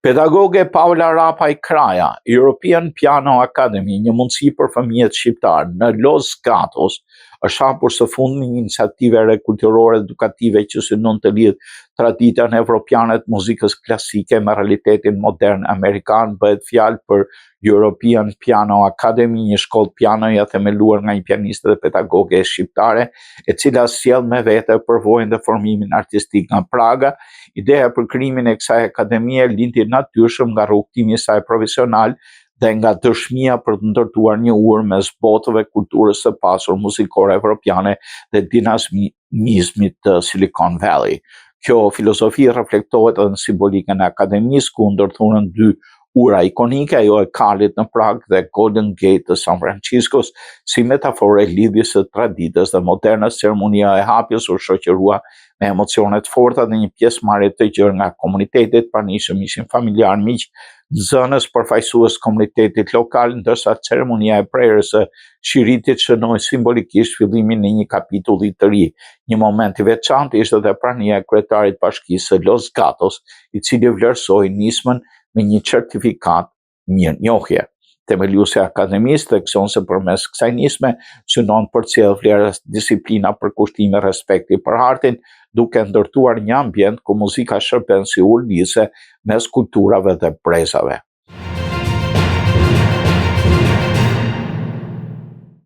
Pedagoge Paula Rapaj Kraja, European Piano Academy, një mundësi për fëmijët shqiptar në Los Gatos, është hapur së fundmi një iniciative kulturore edukative që synon të lidh traditën evropiane të muzikës klasike me realitetin modern amerikan. Bëhet fjalë për European Piano Academy, një shkollë pianoja themeluar nga një pianiste dhe pedagoge shqiptare, e cila sjell me vete përvojën dhe formimin artistik nga Praga. Ideja për krijimin e kësaj akademie lindi natyrshëm nga rrugtimi i saj profesional dhe nga dëshmia për të ndërtuar një urë mes botëve kulturës së pasur muzikore evropiane dhe dinamizmit të Silicon Valley. Kjo filozofi reflektohet edhe në simbolikën e akademisë, ku ndërthurën dy ura ikonike, ajo e Kalit në Prag dhe Golden Gate të San Franciscos, si metaforë e lidhjes së traditës dhe modernës. Ceremonia e hapjes u shoqërua me emocione të forta dhe një pjesëmarrje të gjerë nga komuniteti i pranishëm, ishin familjar, miq, nxënës, përfaqësues komunitetit lokal, ndërsa ceremonia e prerjes së Shiritit shënoi simbolikisht fillimin e një kapitulli të ri. Një moment i veçantë ishte dhe prania e kryetarit të Bashkisë së Los Gatos, i cili vlerësoi nismën me një certifikat mirënjohje. Themeluesi i akademisë thekson se përmes kësaj nisme synon përcjell vlera, disiplina, përkushtime, respekti për artin, duke ndërtuar një ambient ku muzika shërben si urdhëse mes kulturave dhe brezave.